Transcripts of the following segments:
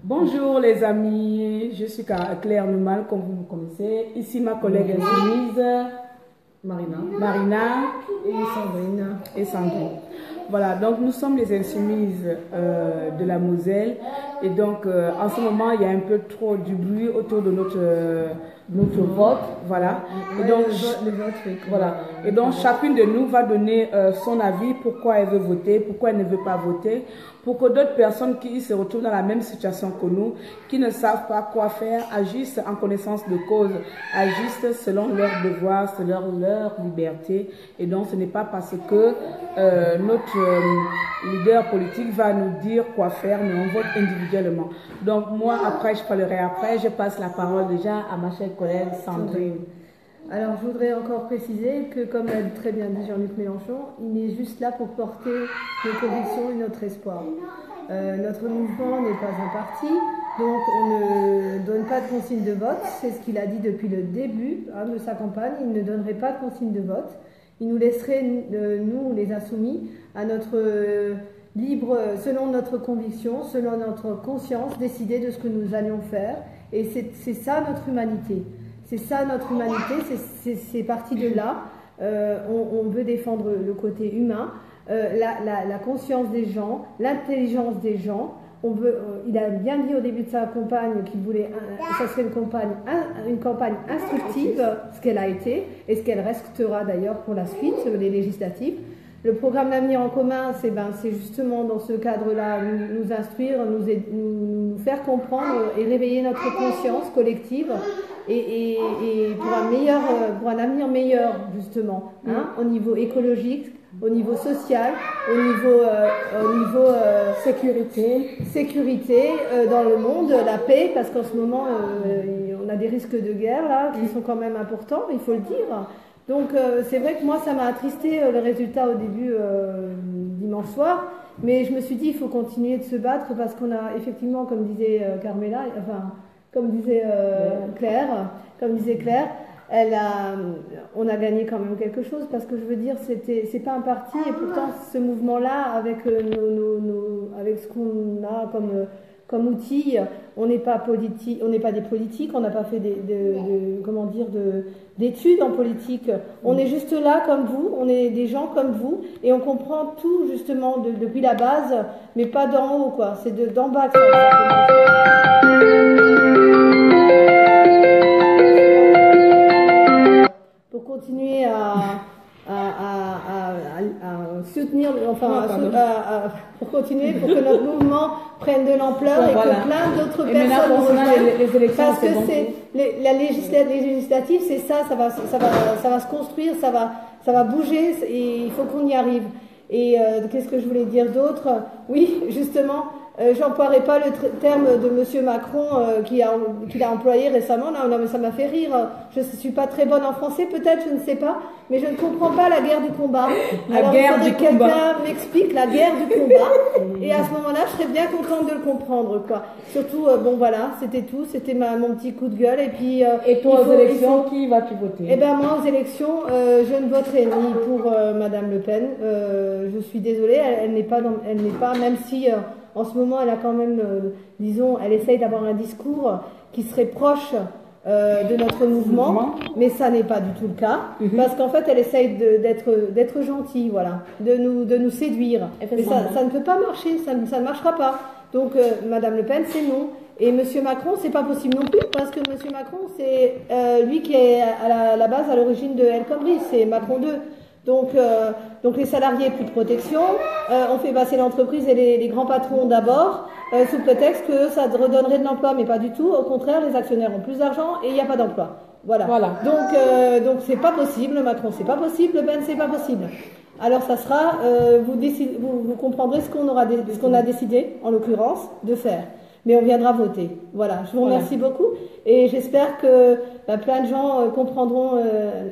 Bonjour les amis, je suis Claire Numal, comme vous me connaissez. Ici ma collègue insoumise, Marina et Sandrine. Voilà, donc nous sommes les insoumises de la Moselle. Et donc en ce moment, il y a un peu trop du bruit autour de notre vote. Voilà. Et donc, voilà. Et donc chacune de nous va donner son avis, pourquoi elle veut voter, pourquoi elle ne veut pas voter, pour que d'autres personnes qui se retrouvent dans la même situation que nous, qui ne savent pas quoi faire, agissent en connaissance de cause, agissent selon leurs devoirs, selon leur liberté. Et donc ce n'est pas parce que notre leader politique va nous dire quoi faire, mais on vote individuellement. Donc moi, après, je parlerai après. Je passe la parole déjà à ma chère collègue Sandrine. Alors, je voudrais encore préciser que, comme l'a très bien dit Jean-Luc Mélenchon, il est juste là pour porter nos convictions et notre espoir. Notre mouvement n'est pas un parti, donc on ne donne pas de consigne de vote. C'est ce qu'il a dit depuis le début de sa campagne. Il ne donnerait pas de consigne de vote. Il nous laisserait, nous, les insoumis, à notre libre, selon notre conviction, selon notre conscience, décider de ce que nous allions faire. Et c'est ça notre humanité. C'est ça notre humanité, c'est parti de là. On veut défendre le côté humain, la conscience des gens, l'intelligence des gens. Il a bien dit au début de sa campagne qu'il voulait, ça serait une campagne instructive, ce qu'elle a été et ce qu'elle restera d'ailleurs pour la suite, les législatives. Le programme L'Avenir en commun, c'est justement dans ce cadre-là, nous instruire, nous faire comprendre et réveiller notre conscience collective et pour un avenir meilleur, justement, au niveau écologique, au niveau social, au niveau sécurité dans le monde, la paix, parce qu'en ce moment, on a des risques de guerre là, qui sont quand même importants, il faut le dire. Donc c'est vrai que moi ça m'a attristé le résultat au début dimanche soir, mais je me suis dit il faut continuer de se battre parce qu'on a effectivement, comme disait comme disait Claire, on a gagné quand même quelque chose, parce que je veux dire c'est pas un parti, et pourtant ce mouvement-là avec avec ce qu'on a comme outil, on n'est pas politique, on n'est pas des politiques, on n'a pas fait d'études en politique. On est juste là comme vous, on est des gens comme vous, et on comprend tout justement depuis la base, mais pas d'en haut quoi. C'est d'en bas que ça commence. Pour continuer à soutenir, pour continuer, pour que notre mouvement prenne de l'ampleur et que plein d'autres personnes rejoignent. Les élections, parce que les législatives, c'est ça va se construire, ça va bouger, et il faut qu'on y arrive. Et qu'est-ce que je voulais dire d'autre? Oui, justement, j'emploierai pas le terme de Monsieur Macron qu'il a employé récemment. Non, mais ça m'a fait rire. Je ne suis pas très bonne en français, peut-être, je ne sais pas, mais je ne comprends pas la guerre du combat. Alors, quelqu'un m'explique la guerre du combat, et à ce moment-là, je serais bien contente de le comprendre, quoi. Surtout, voilà, c'était tout, c'était mon petit coup de gueule. Et puis, et toi, aux élections, qui vas-tu voter? Eh ben moi, aux élections, je ne voterai ni pour Madame Le Pen. Je suis désolée, elle n'est pas, même si en ce moment, elle a quand même, disons, elle essaye d'avoir un discours qui serait proche de notre mouvement, mais ça n'est pas du tout le cas, parce qu'en fait, elle essaye d'être gentille, voilà, de nous séduire. Mais ça ne peut pas marcher, ça ne marchera pas. Donc, Madame Le Pen, c'est non. Et Monsieur Macron, c'est pas possible non plus, parce que Monsieur Macron, c'est lui qui est à la base, à l'origine de El Khomri, c'est Macron 2. Donc les salariés, plus de protection, on fait passer l'entreprise et les grands patrons d'abord, sous prétexte que ça redonnerait de l'emploi, mais pas du tout. Au contraire, les actionnaires ont plus d'argent et il n'y a pas d'emploi. Voilà. Donc c'est pas possible, Macron, c'est pas possible, Le Pen, c'est pas possible. Alors ça sera, vous comprendrez ce qu'on a décidé, en l'occurrence, de faire. Mais on viendra voter. Voilà, je vous remercie beaucoup, et j'espère que plein de gens comprendront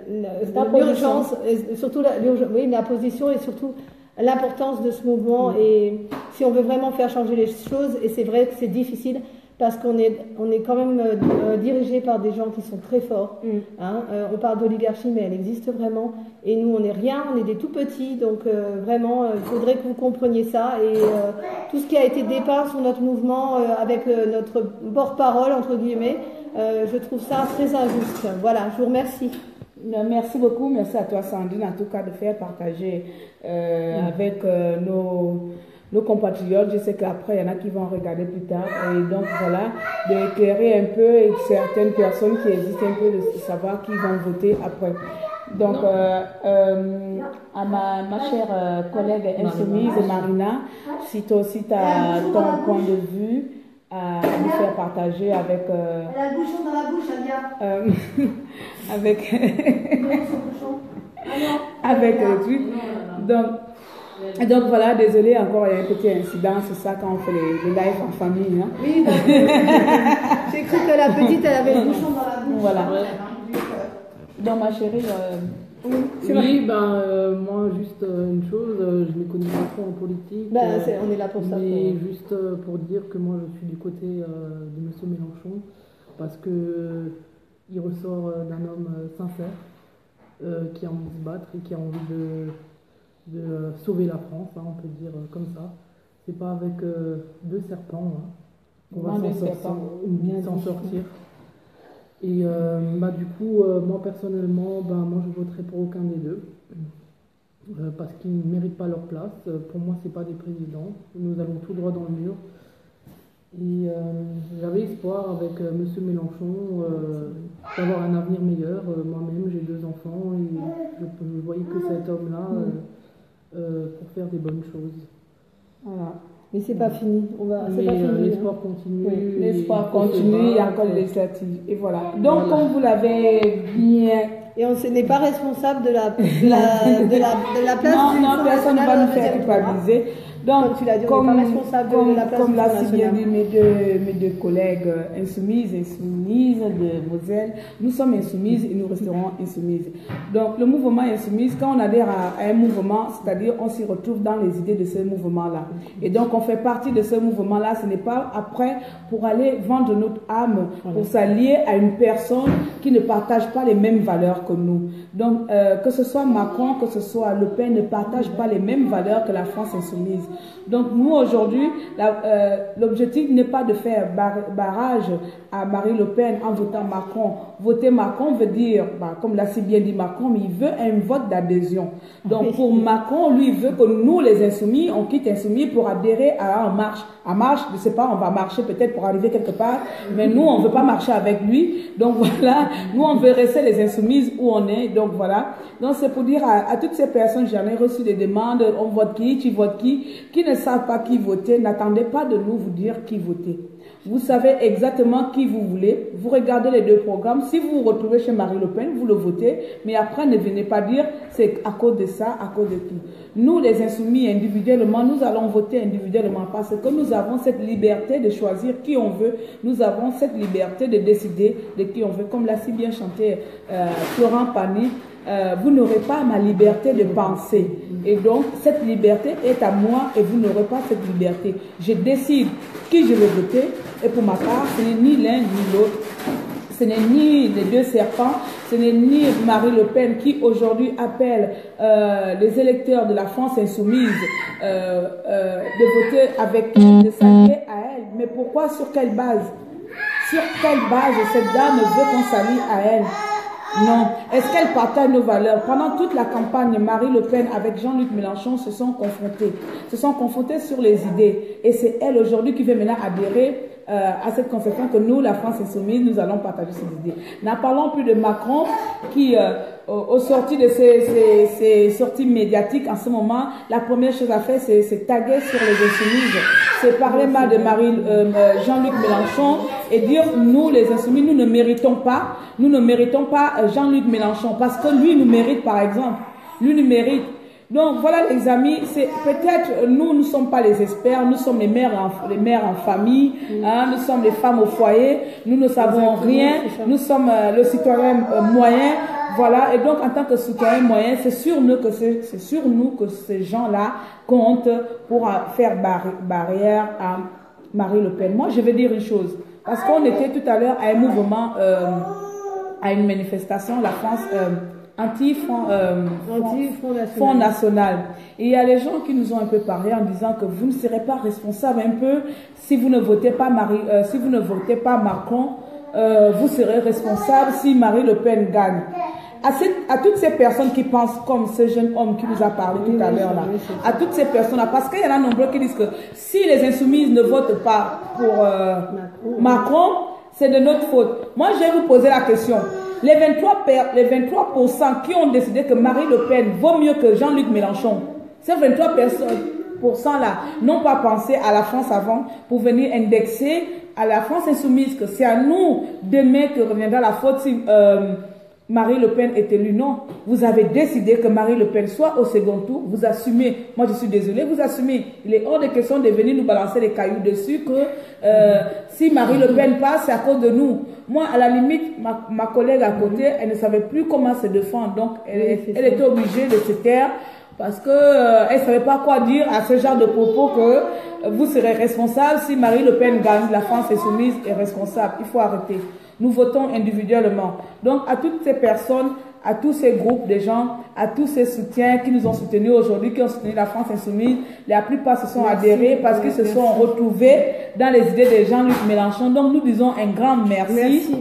l'urgence, surtout la position, et surtout l'importance de ce mouvement. Et si on veut vraiment faire changer les choses, et c'est vrai que c'est difficile, parce qu'on est quand même dirigé par des gens qui sont très forts. Hein. On parle d'oligarchie, mais elle existe vraiment. Et nous, on n'est rien, on est des tout petits. Donc vraiment, il faudrait que vous compreniez ça. Et tout ce qui a été dépeint sur notre mouvement avec notre porte-parole, entre guillemets, je trouve ça très injuste. Voilà, je vous remercie. Merci beaucoup, merci à toi Sandrine en tout cas de faire partager avec nos compatriotes. Je sais qu'après il y en a qui vont regarder plus tard et donc voilà, d'éclairer un peu et certaines personnes qui hésitent un peu de savoir qui vont voter après. Donc à ma chère collègue insoumise Marina, si toi aussi tu as ton point de vue à nous faire partager avec Elle a le bouchon dans la bouche, Alia. avec avec le truc. Donc voilà, désolé encore, il y a un petit incident, c'est ça quand on fait les lives en famille. Hein. Oui, j'ai cru que la petite elle avait le bouchon dans la bouche. Voilà. Donc ma chérie, oui, moi juste une chose, je ne connais pas trop en politique. On est là pour ça. Mais juste pour dire que moi je suis du côté de M. Mélenchon parce que il ressort d'un homme sincère qui a envie de se battre et qui a envie de sauver la France, hein, on peut dire comme ça. C'est pas avec deux serpents qu'on va s'en sortir. Et du coup, moi personnellement, moi je voterai pour aucun des deux. Parce qu'ils ne méritent pas leur place. Pour moi, c'est pas des présidents. Nous allons tout droit dans le mur. Et j'avais espoir avec M. Mélenchon d'avoir un avenir meilleur. Moi-même, j'ai 2 enfants et je voyais que cet homme-là pour faire des bonnes choses. Voilà. Mais c'est pas fini. L'espoir continue. Oui, l'espoir continue, il y a encore les législatives. Et voilà. Donc, comme vous l'avez bien. Et on n'est pas responsable de la place. Non, personne ne va nous faire culpabiliser. Donc, comme tu l'as dit, on n'est pas responsable de la place. Comme l'a si bien dit mes deux collègues insoumises de Moselle, nous sommes insoumises et nous resterons insoumises. Donc, le mouvement insoumise, quand on adhère à un mouvement, c'est-à-dire on s'y retrouve dans les idées de ce mouvement-là. Et donc, on fait partie de ce mouvement-là. Ce n'est pas après pour aller vendre notre âme, pour s'allier à une personne qui ne partage pas les mêmes valeurs que nous. Donc, que ce soit Macron, que ce soit Le Pen, ne partagent pas les mêmes valeurs que la France insoumise. Donc nous aujourd'hui, l'objectif n'est pas de faire barrage à Marie Le Pen en votant Macron. Voter Macron veut dire, comme l'a si bien dit Macron, mais il veut un vote d'adhésion. Donc pour Macron, lui, il veut que nous, les insoumis, on quitte insoumis pour adhérer à En Marche. En Marche, je ne sais pas, on va marcher peut-être pour arriver quelque part, mais nous, on ne veut pas marcher avec lui. Donc voilà, nous, on veut rester les insoumises où on est. Donc voilà. Donc c'est pour dire à toutes ces personnes, j'en ai reçu des demandes, on vote qui, tu votes qui ne savent pas qui voter, n'attendez pas de nous vous dire qui voter. Vous savez exactement qui vous voulez. Vous regardez les 2 programmes. Si vous vous retrouvez chez Marie Le Pen, vous le votez. Mais après, ne venez pas dire c'est à cause de ça, à cause de qui. Nous, les insoumis, individuellement, nous allons voter individuellement parce que nous avons cette liberté de choisir qui on veut. Nous avons cette liberté de décider de qui on veut. Comme l'a si bien chanté Florent Pagny, vous n'aurez pas ma liberté de penser. Et donc, cette liberté est à moi et vous n'aurez pas cette liberté. Je décide qui je vais voter et pour ma part, ce n'est ni l'un ni l'autre. Ce n'est ni les 2 serpents, ce n'est ni Marie Le Pen qui aujourd'hui appelle les électeurs de la France insoumise de voter avec elle, de s'allier à elle. Mais pourquoi, sur quelle base? Sur quelle base cette dame veut qu'on s'allie à elle? Non. Est-ce qu'elle partage nos valeurs? Pendant toute la campagne, Marie Le Pen avec Jean-Luc Mélenchon se sont confrontés sur les idées. Et c'est elle aujourd'hui qui veut maintenant adhérer à cette conception que nous, la France insoumise, nous allons partager ces idées. N'en parlons plus de Macron qui, au sorti de ces sorties médiatiques en ce moment, la première chose à faire, c'est taguer sur les insoumises, c'est parler mal de Jean-Luc Mélenchon et dire nous, les insoumis, nous ne méritons pas Jean-Luc Mélenchon parce que lui nous mérite par exemple, lui nous mérite. Donc voilà les amis, c'est peut-être nous ne sommes pas les experts, nous sommes les mères en famille, hein, nous sommes les femmes au foyer, nous ne savons rien, nous sommes le citoyen moyen, voilà. Et donc en tant que citoyen moyen, c'est sur nous que ces gens-là comptent pour faire barrière à Marie Le Pen. Moi je vais dire une chose, Parce qu'on était tout à l'heure à un mouvement, à une manifestation, la France anti-Front National. Et il y a les gens qui nous ont un peu parlé en disant que vous ne serez pas responsable un peu si vous ne votez pas si vous ne votez pas Macron, vous serez responsable si Marine Le Pen gagne. À toutes ces personnes qui pensent comme ce jeune homme qui nous a parlé tout à l'heure là, à toutes ces personnes-là, parce qu'il y en a nombreux qui disent que si les insoumises ne votent pas pour Macron, c'est de notre faute. Moi, je vais vous poser la question. Les 23% qui ont décidé que Marine Le Pen vaut mieux que Jean-Luc Mélenchon, ces 23% là n'ont pas pensé à la France avant pour venir indexer à la France insoumise que c'est à nous demain que reviendra la faute si Marine Le Pen est élue. Non, vous avez décidé que Marine Le Pen soit au second tour, vous assumez, moi je suis désolée, vous assumez. Il est hors de question de venir nous balancer les cailloux dessus que si Marine Le Pen passe, c'est à cause de nous. Moi, à la limite, ma collègue à côté, elle ne savait plus comment se défendre, donc elle était obligée de se taire parce que elle ne savait pas quoi dire à ce genre de propos que vous serez responsable si Marine Le Pen gagne, la France insoumise est responsable. Il faut arrêter. Nous votons individuellement. Donc, à toutes ces personnes, à tous ces groupes de gens, à tous ces soutiens qui nous ont soutenus aujourd'hui, qui ont soutenu la France insoumise, la plupart se sont adhérés parce qu'ils se sont retrouvés dans les idées de Jean-Luc Mélenchon. Donc, nous disons un grand merci.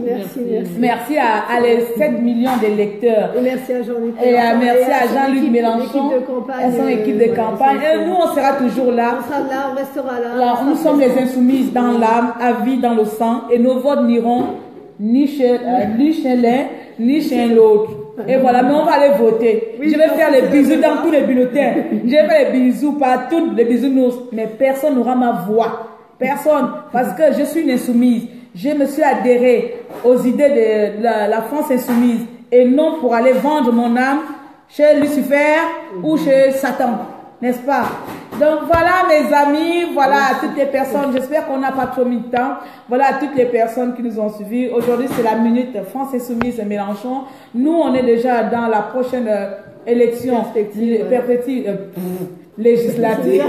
Merci à les 7 millions d'électeurs. Et merci à Jean-Luc Mélenchon. Et merci à Jean-Luc Mélenchon et son équipe de campagne. Et nous, on sera toujours là. On sera là, on restera là. Nous sommes les insoumises dans l'âme, à vie dans le sang, et nos votes n'iront ni chez l'un, ni chez l'autre. Et voilà, mais on va aller voter. Je vais faire les bisous dans tous les bulletins. Je vais faire les bisous partout, les bisounours. Mais personne n'aura ma voix. Personne. Parce que je suis une insoumise. Je me suis adhérée aux idées de la France insoumise. Et non pour aller vendre mon âme chez Lucifer ou chez Satan. N'est-ce pas? Donc voilà mes amis, voilà toutes les personnes, j'espère qu'on n'a pas trop mis de temps, voilà toutes les personnes qui nous ont suivis. Aujourd'hui c'est la minute France Insoumise et Mélenchon. Nous on est déjà dans la prochaine élection législative.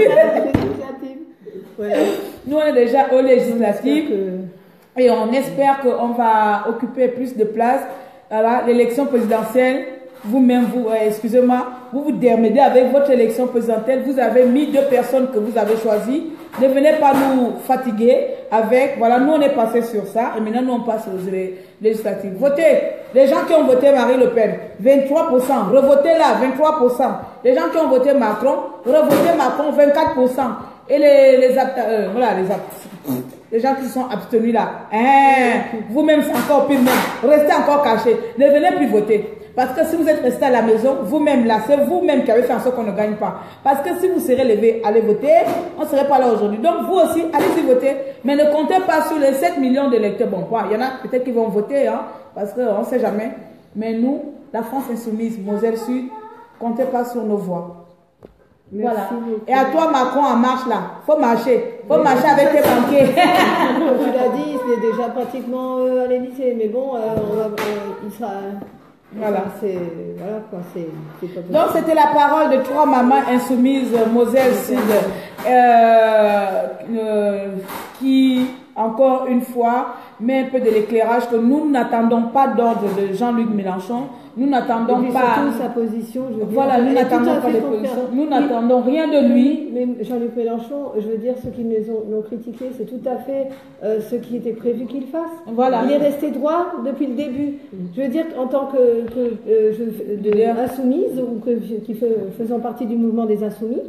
Nous on est déjà aux législatives et on espère qu'on va occuper plus de place. Voilà, l'élection présidentielle. Vous-même, excusez-moi, vous démerdez avec votre élection présidentielle. Vous avez mis 2 personnes que vous avez choisies. Ne venez pas nous fatiguer avec, voilà, nous on est passé sur ça. Et maintenant, nous on passe aux législatives. Votez. Les gens qui ont voté Marine Le Pen, 23%. Revotez là, 23%. Les gens qui ont voté Macron, revotez Macron, 24%. Et les gens qui sont abstenus là, vous-même c'est encore pire même. Restez encore cachés. Ne venez plus voter. Parce que si vous êtes resté à la maison, vous-même là, c'est vous-même qui avez fait en sorte qu'on ne gagne pas. Parce que si vous serez levé, allez voter, on ne serait pas là aujourd'hui. Donc vous aussi, allez-y voter. Mais ne comptez pas sur les 7 millions d'électeurs. Bon, il y en a peut-être qui vont voter, hein, parce qu'on ne sait jamais. Mais nous, la France insoumise, Moselle Sud, comptez pas sur nos voix. Voilà. Et à toi, Macron, en marche là. Faut marcher. Faut marcher avec tes banquiers. Comme tu l'as dit, il est déjà pratiquement à l'Élysée. Mais bon, il sera... Voilà. Voilà quoi, c'est pas possible. Donc c'était la parole de 3 mamans insoumises Moselle Sud qui, encore une fois, met un peu de l'éclairage que nous n'attendons pas d'ordre de Jean-Luc Mélenchon. Nous n'attendons pas... surtout sa position, je veux dire. Voilà, nous n'attendons pas de position. Nous n'attendons rien de lui. Mais Jean-Luc Mélenchon, je veux dire, ceux qui l'ont critiqué, c'est tout à fait ce qui était prévu qu'il fasse. Voilà. Il est resté droit depuis le début. Je veux dire, en tant que insoumise, ou faisant partie du mouvement des insoumis,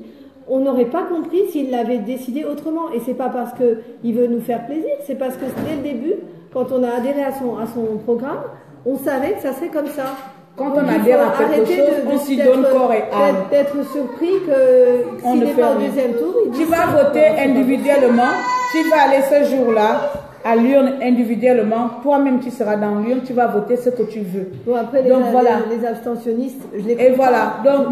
on n'aurait pas compris s'il l'avait décidé autrement. Et c'est pas parce qu'il veut nous faire plaisir, c'est parce que dès le début, quand on a adhéré à son programme, on savait que ça serait comme ça. Quand on adhère à quelque chose, on s'y donne corps et âme. D'être surpris que s'il n'est pas au deuxième tour, tu vas voter individuellement, tu vas aller ce jour-là à l'urne individuellement, toi-même tu seras dans l'urne, tu vas voter ce que tu veux. Bon, après les abstentionnistes, je les comprends. Et voilà, donc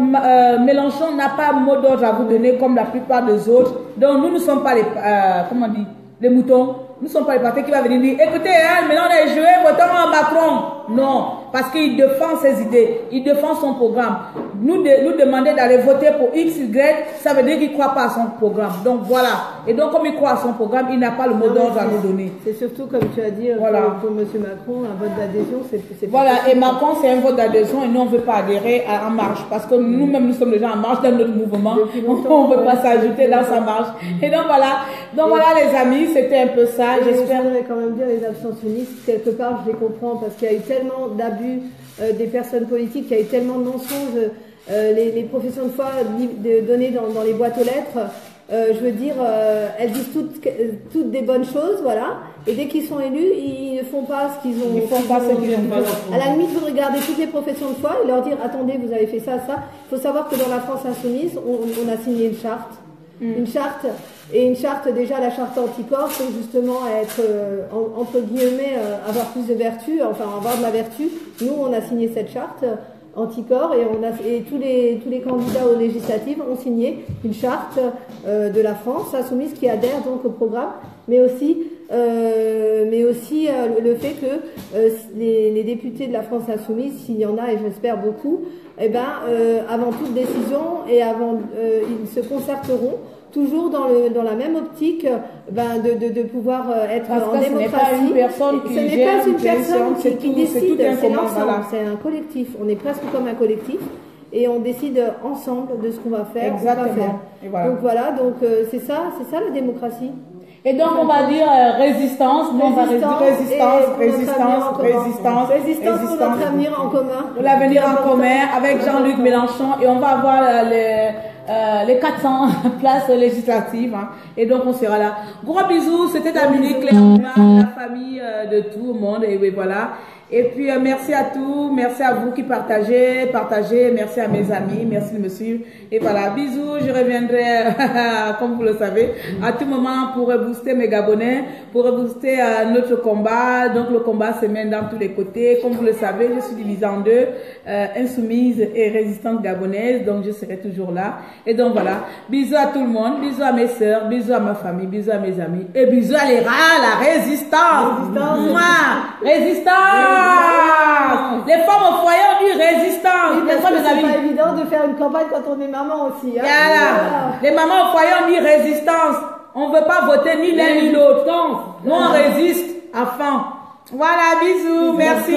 Mélenchon n'a pas mot d'ordre à vous donner comme la plupart des autres. Donc nous ne sommes pas les moutons, nous ne sommes pas les partis qui vont venir dire, écoutez, maintenant on a joué, votons à Macron. Non. parce qu'il défend ses idées, il défend son programme. Nous demander d'aller voter pour X, Y, ça veut dire qu'il ne croit pas à son programme. Donc voilà. Et donc comme il croit à son programme, il n'a pas le mot d'ordre à nous donner. C'est surtout, comme tu as dit, voilà. pour M. Macron, un vote d'adhésion, c'est voilà, et Macron, c'est un vote d'adhésion et nous, on ne veut pas adhérer à En Marche. Parce que nous-mêmes, nous sommes déjà En Marche dans notre mouvement. On ne veut pas s'ajouter dans sa marche. Et donc voilà. Donc voilà, les amis, c'était un peu ça. J'espère. Je voudrais quand même dire, les abstentionnistes, quelque part, je les comprends parce qu'il y a eu tellement d'abus des personnes politiques, il y a eu tellement de mensonges. Les professions de foi données dans les boîtes aux lettres, je veux dire, elles disent toutes des bonnes choses, voilà. Et dès qu'ils sont élus, ils ne font pas ce qu'ils ont. Ils font pas ce qu'ils ont. À la limite, vous regardez toutes les professions de foi et leur dire, attendez, vous avez fait ça, ça. Il faut savoir que dans la France insoumise, on a signé une charte. Une charte, et une charte, déjà la charte anticorps, pour justement être, entre guillemets, avoir plus de vertu, enfin avoir de la vertu. Nous, on a signé cette charte anticorps et tous les candidats aux législatives ont signé une charte de la France insoumise qui adhère donc au programme, mais aussi le fait que les députés de la France insoumise, s'il y en a et j'espère beaucoup, eh ben, avant toute décision et avant, ils se concerteront toujours dans la même optique de pouvoir être en démocratie. Ce n'est pas une personne qui gère, ce n'est pas une personne qui décide, c'est l'ensemble, voilà. C'est un collectif. On est presque comme un collectif et on décide ensemble de ce qu'on va faire. Exactement. Ou pas faire. Et voilà. Donc voilà, c'est ça la démocratie. Et donc on va dire résistance, on va dire résistance pour notre avenir en commun. Pour l'avenir en commun avec Jean-Luc Mélenchon et on va avoir les 400 places législatives hein. Et donc on sera là. Gros bisous, c'était Amélie, Claire, la famille de tout le monde et oui, voilà. Et puis merci à tous, merci à vous qui partagez, merci à mes amis, merci de me suivre. Et voilà, bisous, je reviendrai, comme vous le savez, à tout moment pour rebooster mes Gabonais, pour rebooster notre combat. Donc le combat se mène dans tous les côtés. Comme vous le savez, je suis divisée en deux, insoumise et résistante gabonaise, donc je serai toujours là. Et donc voilà, bisous à tout le monde, bisous à mes sœurs, bisous à ma famille, bisous à mes amis, et bisous à la résistance. Résistance. Les femmes au foyer ont dit résistance. Oui, parce que c'est pas évident de faire une campagne quand on est maman aussi. Hein. Voilà. Les mamans au foyer ont dit résistance. On ne veut pas voter ni l'un ni l'autre. Nous on résiste à fond. Voilà, bisous. Merci.